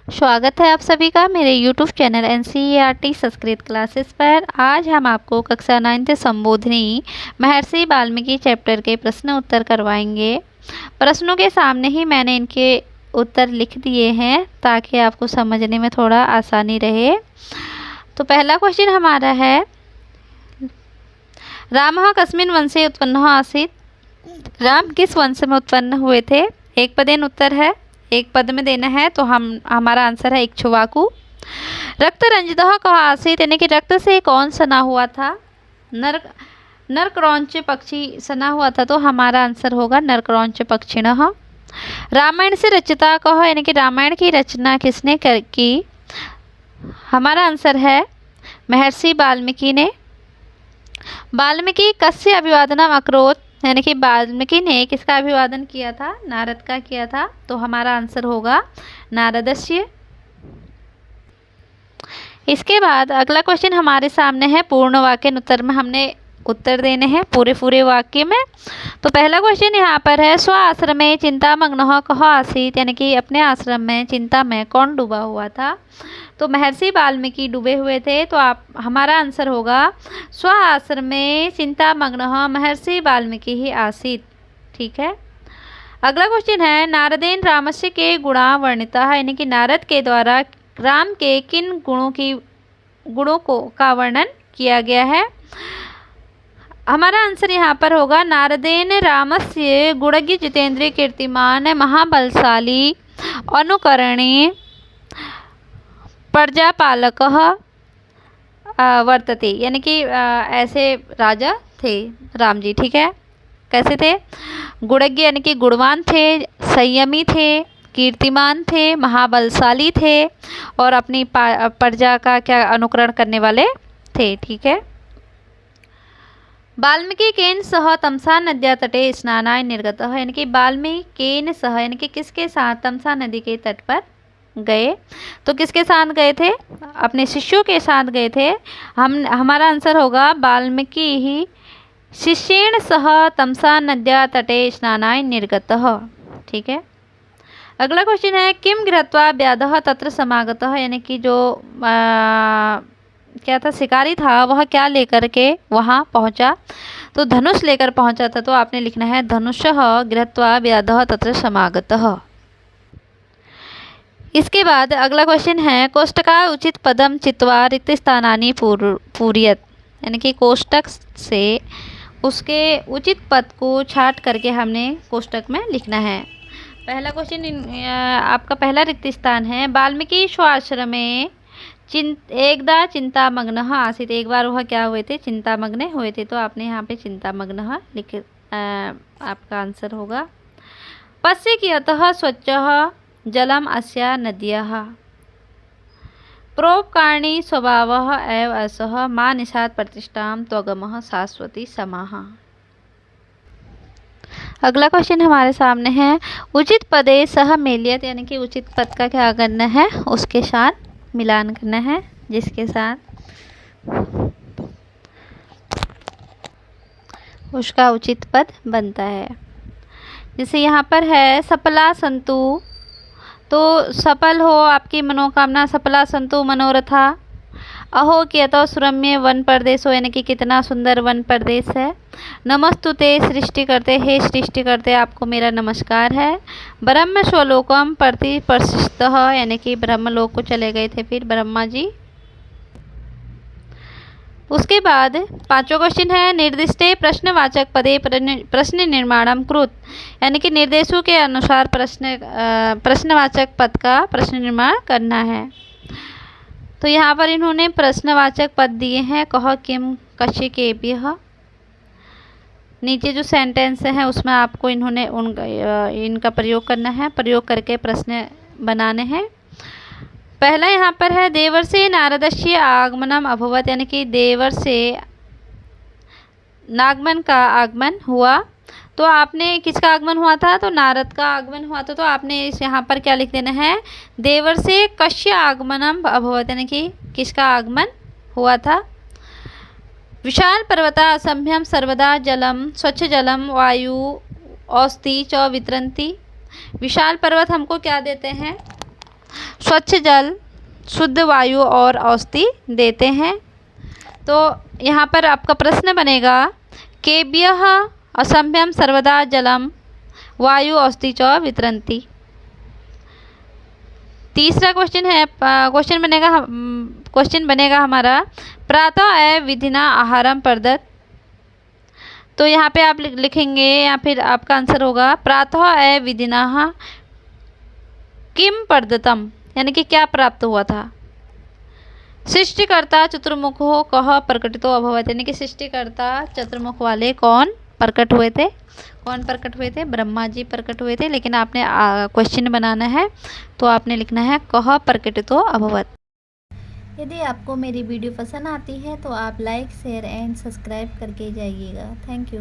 स्वागत है आप सभी का मेरे YouTube channel NCERT Sanskrit classes पर। आज हम आपको कक्षा 9th संबोधनी महर्षि वाल्मीकि चैप्टर के प्रश्न उत्तर करवाएंगे। प्रश्नों के सामने ही मैंने इनके उत्तर लिख दिए हैं ताकि आपको समझने में थोड़ा आसानी रहे। तो पहला क्वेश्चन हमारा है, रामः कस्मिन् वंशे उत्पन्नः आसीत्। राम किस वंश में उत्पन्न हुए थे? एक पदेन उत्तर है, एक पद में देना है, तो हमारा आंसर है इक्ष्वाकु। रक्त रंजितः कः आसीत्, यानी कि रक्त से कौन सना हुआ था? नरक्रौंच पक्षी सना हुआ था, तो हमारा आंसर होगा नरक्रौंच पक्षिणः। रामायण से रचिता कः, यानी कि रामायण की रचना किसने की? हमारा आंसर है महर्षि वाल्मीकि ने। वाल्मीकि कस्य अभिवादनम अकरोत्, यानी कि वाल्मीकि ने किसका अभिवादन किया था? नारद का किया था, तो हमारा आंसर होगा नारदस्य। इसके बाद अगला क्वेश्चन हमारे सामने है, पूर्ण वाक्य उत्तर में हमने उत्तर देने हैं पूरे वाक्य में। तो पहला क्वेश्चन यहाँ पर है, स्व आश्रमे चिंतामग्नः कः आसीत्, यानी कि अपने आश्रम में चिंता में कौन डूबा हुआ था? तो महर्षि वाल्मीकि डूबे हुए थे, तो हमारा आंसर होगा स्व आश्रमे चिंतामग्नः महर्षि वाल्मीकि ही आसीत्। ठीक है। अगला क्वेश्चन है, नारदेन रामस्य के गुणा वर्णितः, यानी कि नारद के द्वारा राम के किन गुणों का वर्णन किया गया है? हमारा आंसर यहाँ पर होगा नारदेन रामस्य गुणज्ञ जितेंद्रिय कीर्तिमान महाबलशाली अनुकरणी प्रजापालकः वर्तते, यानी कि ऐसे राजा थे राम जी। ठीक है। कैसे थे? गुणज्ञ यानी कि गुणवान थे, संयमी थे, कीर्तिमान थे, महाबलशाली थे और अपनी प्रजा का अनुकरण करने वाले थे। ठीक है। वाल्मीकि केन सह तमसा नद्या तटे स्नानाय निर्गतः, यानी कि वाल्मीकि केन सह यानी कि किसके साथ तमसा नदी के तट पर गए? तो किसके साथ गए थे? अपने शिष्यों के साथ गए थे। हमारा आंसर होगा वाल्मीकि ही शिष्येण सह तमसा नद्या तटे स्नानाय निर्गतः। ठीक है। अगला क्वेश्चन है, किम गृहीत्वा व्याधः तत्र समागतः, यानी कि जो क्या था, शिकारी था, वह क्या लेकर के वहाँ पहुँचा? तो धनुष लेकर पहुँचा था, तो आपने लिखना है धनुषः गृहीत्वा व्याधः तत्र समागतः। इसके बाद अगला क्वेश्चन है, कोष्टका उचित पदम चित्वा रिक्त स्थानानि पूरयत, यानी कि कोष्टक से उसके उचित पद को छाट करके हमने कोष्टक में लिखना है। पहला क्वेश्चन आपका पहला रिक्त स्थान है, वाल्मीकि स्वाश्रमे एकदा चिंतामग्नः आसीत्, एक बार वह क्या हुए थे? चिंतामग्न हुए थे, तो आपने यहाँ पे चिंतामग्नः लिख आपका आंसर होगा। पश्य कियतः स्वच्छः जलम अस्या नद्याः प्रोपकारिणी स्वभावः एव असः मा निषाद प्रतिष्ठां त्वगमः शाश्वती समाः। अगला क्वेश्चन हमारे सामने है, उचित पदे सह मेलियत, यानी कि उचित पद का क्या करना है? उसके साथ मिलान करना है, जिसके साथ उसका उचित पद बनता है। जैसे यहाँ पर है, सफला संतु, तो सफल हो आपकी मनोकामना, सफला संतु मनोरथा। अहो कियतो सुरम्य वन प्रदेश हो, यानी कि कितना सुंदर वन प्रदेश है। नमस्तुते सृष्टि करते, हे सृष्टि करते आपको मेरा नमस्कार है। ब्रह्म स्वलोकम प्रति प्रशिष्टः, यानी कि ब्रह्मलोक को चले गए थे फिर ब्रह्मा जी। उसके बाद पांचवा क्वेश्चन है, निर्दिष्टे प्रश्नवाचक पदे प्रश्न निर्माणम कृत, यानी कि निर्देशों के अनुसार प्रश्नवाचक पद का प्रश्न निर्माण करना है। तो यहाँ पर इन्होंने प्रश्नवाचक पद दिए हैं, कह किम कश्य केभ्यः। नीचे जो सेंटेंस है उसमें आपको इनका प्रयोग करना है, प्रयोग करके प्रश्न बनाने हैं। पहला यहाँ पर है, देवर्षि नारदस्य आगमनम अभवत, यानी कि देवर्षि नागमन का आगमन हुआ, तो आपने किसका आगमन हुआ था? तो नारद का आगमन हुआ था, तो आपने इस यहाँ पर क्या लिख देना है? देवर्षि कस्य आगमनम अभवत, यानी कि किसका आगमन हुआ था? विशाल पर्वता असंभ्यम सर्वदा जलम स्वच्छ जलम वायु औस्ति च वितरन्ति। विशाल पर्वत हमको क्या देते हैं? स्वच्छ जल, शुद्ध वायु और औषधि देते हैं। तो यहाँ पर आपका प्रश्न बनेगा केभ्यः असम्यं सर्वदा जलम वायु औषधि च वितरन्ति। तीसरा क्वेश्चन बनेगा हमारा प्रातः एव विधिना आहारम प्रदत्त। तो यहाँ पे आप लिखेंगे या फिर आपका आंसर होगा प्रातः एव विधिना किम प्रदत्तम, यानी कि क्या प्राप्त हुआ था। सृष्टिकर्ता चतुर्मुखो कः प्रकटितो अभवत्, यानी कि सृष्टिकर्ता चतुर्मुख वाले कौन प्रकट हुए थे, ब्रह्मा जी प्रकट हुए थे। लेकिन आपने क्वेश्चन बनाना है तो आपने लिखना है कः प्रकटितो अभवत्। यदि आपको मेरी वीडियो पसंद आती है तो आप लाइक, शेयर एंड सब्सक्राइब करके जाइएगा। Thank you.